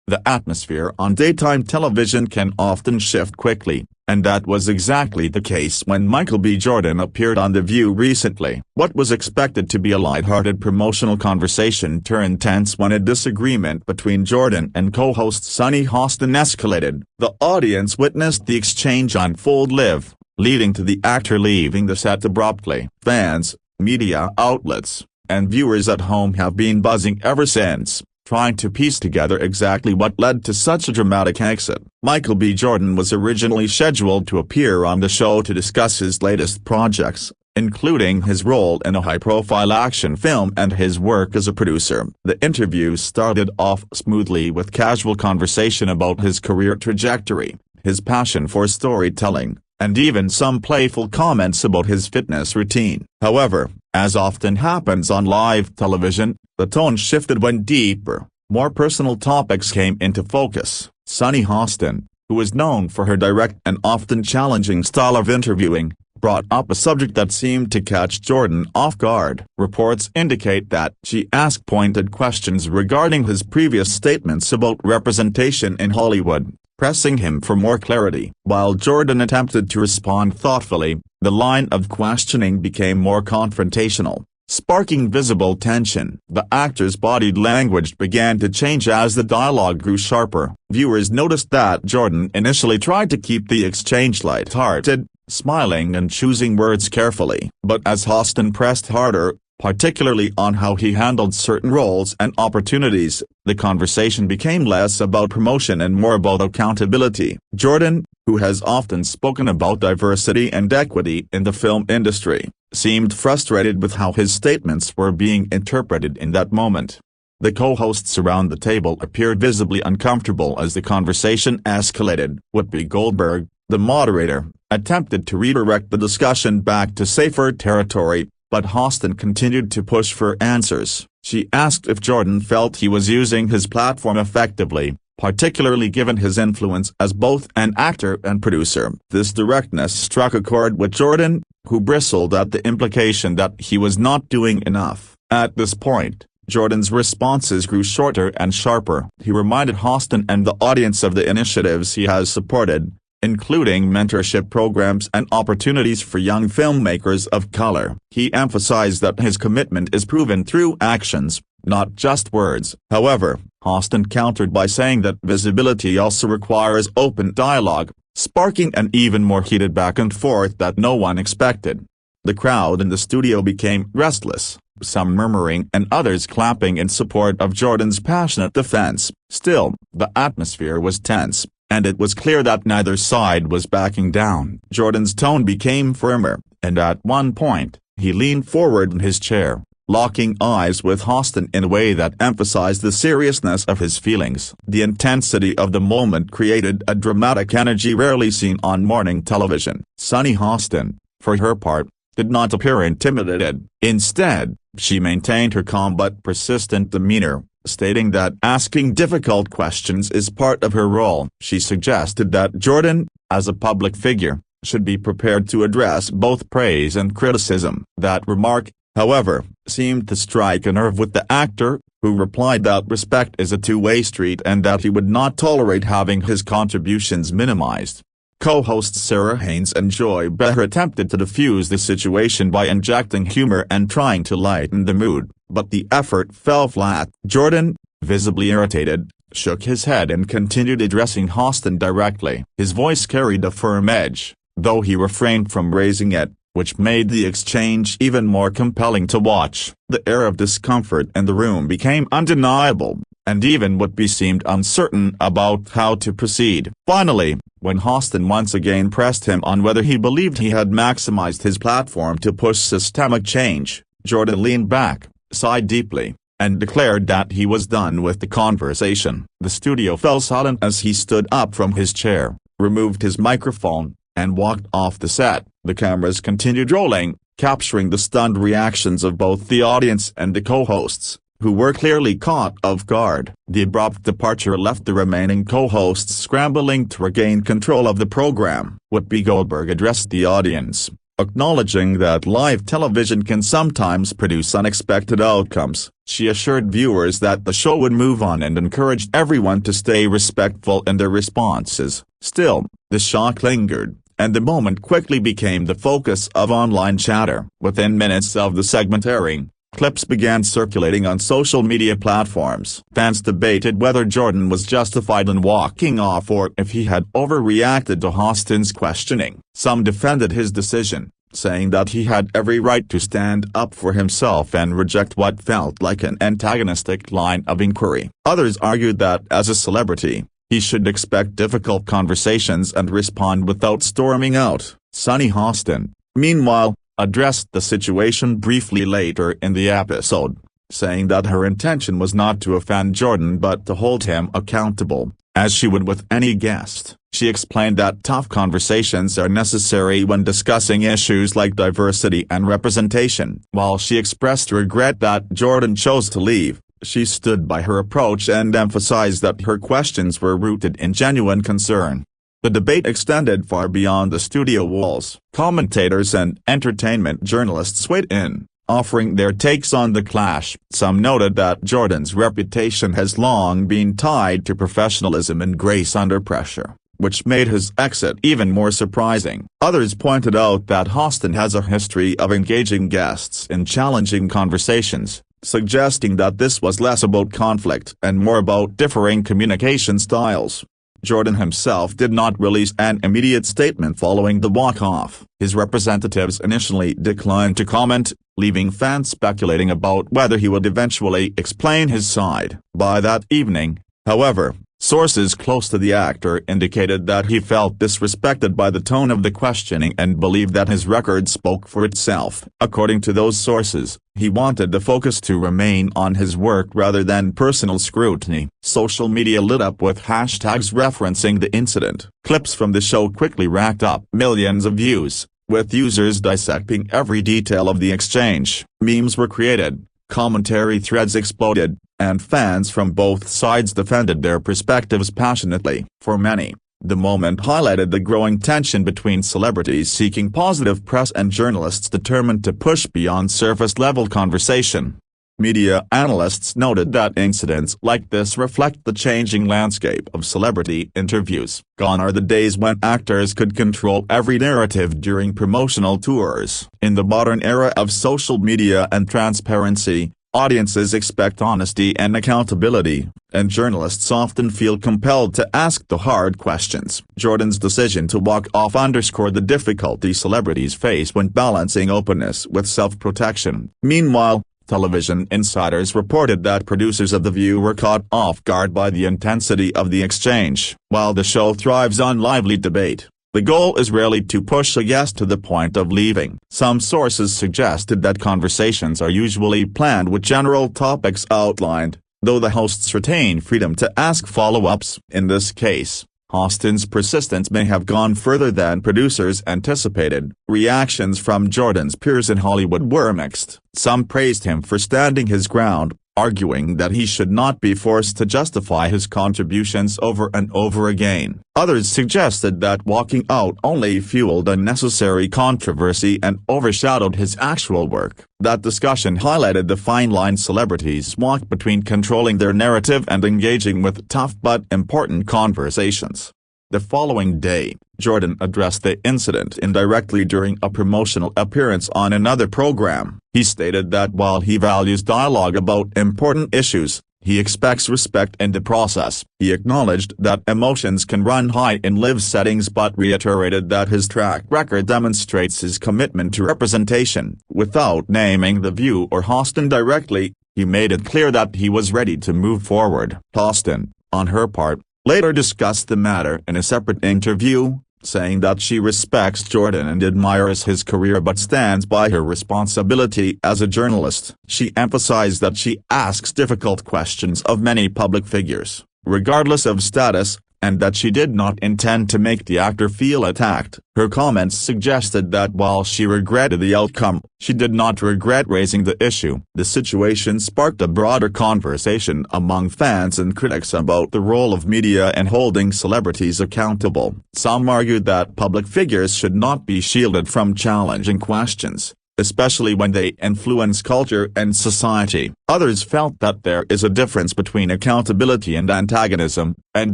The atmosphere on daytime television can often shift quickly, and that was exactly the case when Michael B. Jordan appeared on The View recently. What was expected to be a light-hearted promotional conversation turned tense when a disagreement between Jordan and co-host Sunny Hostin escalated. The audience witnessed the exchange unfold live, leading to the actor leaving the set abruptly. Fans, media outlets, and viewers at home have been buzzing ever since, trying to piece together exactly what led to such a dramatic exit. Michael B. Jordan was originally scheduled to appear on the show to discuss his latest projects, including his role in a high-profile action film and his work as a producer. The interview started off smoothly with casual conversation about his career trajectory, his passion for storytelling, and even some playful comments about his fitness routine. However, as often happens on live television, the tone shifted when deeper, more personal topics came into focus. Sunny Hostin, who is known for her direct and often challenging style of interviewing, brought up a subject that seemed to catch Jordan off guard. Reports indicate that she asked pointed questions regarding his previous statements about representation in Hollywood, pressing him for more clarity. While Jordan attempted to respond thoughtfully, the line of questioning became more confrontational, sparking visible tension. The actor's body language began to change as the dialogue grew sharper. Viewers noticed that Jordan initially tried to keep the exchange light-hearted, smiling and choosing words carefully. But as Hostin pressed harder, particularly on how he handled certain roles and opportunities, the conversation became less about promotion and more about accountability. Jordan, who has often spoken about diversity and equity in the film industry, seemed frustrated with how his statements were being interpreted in that moment. The co-hosts around the table appeared visibly uncomfortable as the conversation escalated. Whoopi Goldberg, the moderator, attempted to redirect the discussion back to safer territory, but Hostin continued to push for answers. She asked if Jordan felt he was using his platform effectively, particularly given his influence as both an actor and producer. This directness struck a chord with Jordan, who bristled at the implication that he was not doing enough. At this point, Jordan's responses grew shorter and sharper. He reminded Hostin and the audience of the initiatives he has supported, including mentorship programs and opportunities for young filmmakers of color. He emphasized that his commitment is proven through actions, not just words. However, Hostin countered by saying that visibility also requires open dialogue, sparking an even more heated back and forth that no one expected. The crowd in the studio became restless, some murmuring and others clapping in support of Jordan's passionate defense. Still, the atmosphere was tense, and it was clear that neither side was backing down. Jordan's tone became firmer, and at one point, he leaned forward in his chair, locking eyes with Hostin in a way that emphasized the seriousness of his feelings. The intensity of the moment created a dramatic energy rarely seen on morning television. Sunny Hostin, for her part, did not appear intimidated. Instead, she maintained her calm but persistent demeanor, stating that asking difficult questions is part of her role. She suggested that Jordan, as a public figure, should be prepared to address both praise and criticism. That remark, however, seemed to strike a nerve with the actor, who replied that respect is a two-way street and that he would not tolerate having his contributions minimized. Co-hosts Sarah Haynes and Joy Behar attempted to defuse the situation by injecting humor and trying to lighten the mood, but the effort fell flat. Jordan, visibly irritated, shook his head and continued addressing Hostin directly. His voice carried a firm edge, though he refrained from raising it, which made the exchange even more compelling to watch. The air of discomfort in the room became undeniable, and even Whoopi seemed uncertain about how to proceed. Finally, when Hostin once again pressed him on whether he believed he had maximized his platform to push systemic change, Jordan leaned back, sighed deeply, and declared that he was done with the conversation. The studio fell silent as he stood up from his chair, removed his microphone, and walked off the set. The cameras continued rolling, capturing the stunned reactions of both the audience and the co-hosts, who were clearly caught off guard. The abrupt departure left the remaining co-hosts scrambling to regain control of the program. Whoopi Goldberg addressed the audience, Acknowledging that live television can sometimes produce unexpected outcomes, she assured viewers that the show would move on and encouraged everyone to stay respectful in their responses. Still, the shock lingered, and the moment quickly became the focus of online chatter. Within minutes of the segment airing, clips began circulating on social media platforms. Fans debated whether Jordan was justified in walking off or if he had overreacted to Hostin's questioning. Some defended his decision, saying that he had every right to stand up for himself and reject what felt like an antagonistic line of inquiry. Others argued that as a celebrity, he should expect difficult conversations and respond without storming out. Sunny Hostin, meanwhile, addressed the situation briefly later in the episode, saying that her intention was not to offend Jordan but to hold him accountable, as she would with any guest. She explained that tough conversations are necessary when discussing issues like diversity and representation. While she expressed regret that Jordan chose to leave, she stood by her approach and emphasized that her questions were rooted in genuine concern. The debate extended far beyond the studio walls. Commentators and entertainment journalists weighed in, offering their takes on the clash. Some noted that Jordan's reputation has long been tied to professionalism and grace under pressure, which made his exit even more surprising. Others pointed out that Hostin has a history of engaging guests in challenging conversations, suggesting that this was less about conflict and more about differing communication styles. Jordan himself did not release an immediate statement following the walk-off. His representatives initially declined to comment, leaving fans speculating about whether he would eventually explain his side. By that evening, however, sources close to the actor indicated that he felt disrespected by the tone of the questioning and believed that his record spoke for itself. According to those sources, he wanted the focus to remain on his work rather than personal scrutiny. Social media lit up with hashtags referencing the incident. Clips from the show quickly racked up millions of views, with users dissecting every detail of the exchange. Memes were created, commentary threads exploded, and fans from both sides defended their perspectives passionately. For many, the moment highlighted the growing tension between celebrities seeking positive press and journalists determined to push beyond surface-level conversation. Media analysts noted that incidents like this reflect the changing landscape of celebrity interviews. Gone are the days when actors could control every narrative during promotional tours. In the modern era of social media and transparency, audiences expect honesty and accountability, and journalists often feel compelled to ask the hard questions. Jordan's decision to walk off underscored the difficulty celebrities face when balancing openness with self-protection. Meanwhile, television insiders reported that producers of The View were caught off guard by the intensity of the exchange. While the show thrives on lively debate, the goal is rarely to push a guest to the point of leaving. Some sources suggested that conversations are usually planned with general topics outlined, though the hosts retain freedom to ask follow-ups. In this case, Hostin's persistence may have gone further than producers anticipated. Reactions from Jordan's peers in Hollywood were mixed. Some praised him for standing his ground, arguing that he should not be forced to justify his contributions over and over again. Others suggested that walking out only fueled unnecessary controversy and overshadowed his actual work. That discussion highlighted the fine line celebrities walk between controlling their narrative and engaging with tough but important conversations. The following day, Jordan addressed the incident indirectly during a promotional appearance on another program. He stated that while he values dialogue about important issues, he expects respect in the process. He acknowledged that emotions can run high in live settings but reiterated that his track record demonstrates his commitment to representation. Without naming The View or Hostin directly, he made it clear that he was ready to move forward. Hostin, on her part, later discussed the matter in a separate interview, saying that she respects Jordan and admires his career but stands by her responsibility as a journalist. She emphasized that she asks difficult questions of many public figures, regardless of status, and that she did not intend to make the actor feel attacked. Her comments suggested that while she regretted the outcome, she did not regret raising the issue. The situation sparked a broader conversation among fans and critics about the role of media in holding celebrities accountable. Some argued that public figures should not be shielded from challenging questions, especially when they influence culture and society. Others felt that there is a difference between accountability and antagonism, and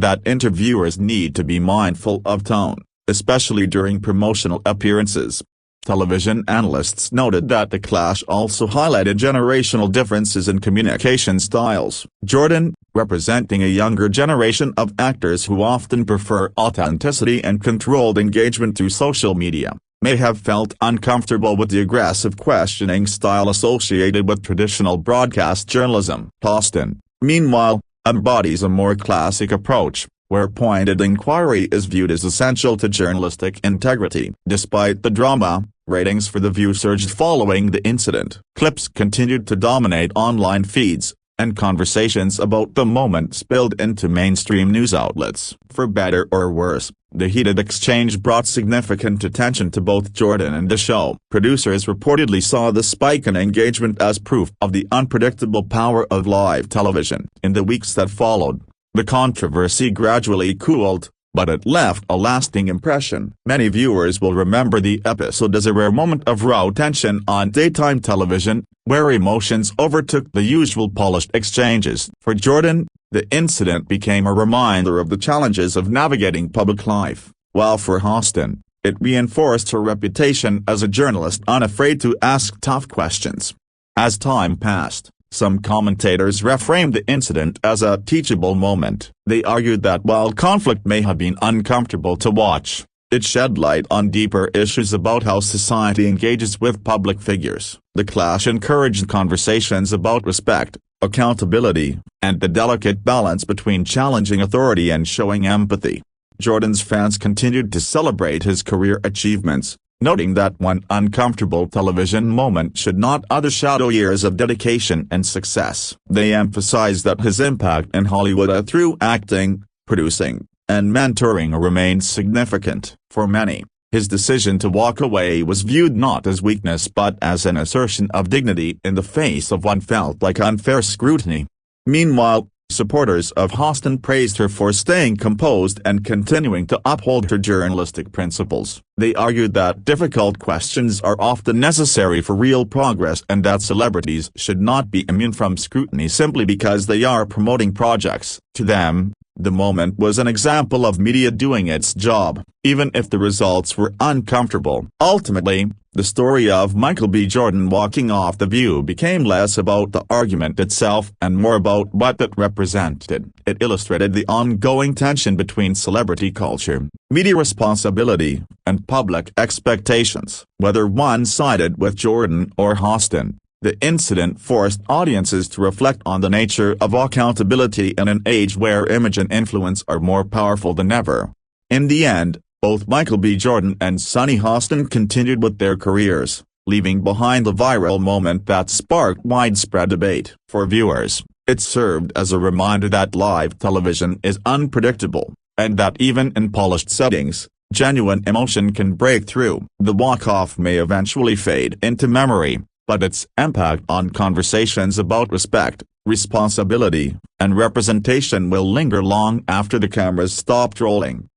that interviewers need to be mindful of tone, especially during promotional appearances. Television analysts noted that the clash also highlighted generational differences in communication styles. Jordan, representing a younger generation of actors who often prefer authenticity and controlled engagement through social media, may have felt uncomfortable with the aggressive questioning style associated with traditional broadcast journalism. Austin, meanwhile, embodies a more classic approach, where pointed inquiry is viewed as essential to journalistic integrity. Despite the drama, ratings for The View surged following the incident. Clips continued to dominate online feeds, and conversations about the moment spilled into mainstream news outlets. For better or worse, the heated exchange brought significant attention to both Jordan and the show. Producers reportedly saw the spike in engagement as proof of the unpredictable power of live television. In the weeks that followed, the controversy gradually cooled, but it left a lasting impression. Many viewers will remember the episode as a rare moment of raw tension on daytime television, where emotions overtook the usual polished exchanges. For Jordan, the incident became a reminder of the challenges of navigating public life, while for Austin, it reinforced her reputation as a journalist unafraid to ask tough questions. As time passed, some commentators reframed the incident as a teachable moment. They argued that while conflict may have been uncomfortable to watch, it shed light on deeper issues about how society engages with public figures. The clash encouraged conversations about respect, accountability, and the delicate balance between challenging authority and showing empathy. Jordan's fans continued to celebrate his career achievements, noting that one uncomfortable television moment should not overshadow years of dedication and success. They emphasized that his impact in Hollywood through acting, producing, and mentoring remained significant. For many, his decision to walk away was viewed not as weakness but as an assertion of dignity in the face of what felt like unfair scrutiny. Meanwhile, supporters of Austin praised her for staying composed and continuing to uphold her journalistic principles. They argued that difficult questions are often necessary for real progress and that celebrities should not be immune from scrutiny simply because they are promoting projects. To them, the moment was an example of media doing its job, even if the results were uncomfortable. Ultimately, the story of Michael B. Jordan walking off The View became less about the argument itself and more about what it represented. It illustrated the ongoing tension between celebrity culture, media responsibility, and public expectations. Whether one sided with Jordan or Austin, the incident forced audiences to reflect on the nature of accountability in an age where image and influence are more powerful than ever. In the end, both Michael B. Jordan and Sonny Austin continued with their careers, leaving behind the viral moment that sparked widespread debate. For viewers, it served as a reminder that live television is unpredictable, and that even in polished settings, genuine emotion can break through. The walk-off may eventually fade into memory, but its impact on conversations about respect, responsibility, and representation will linger long after the cameras stopped rolling.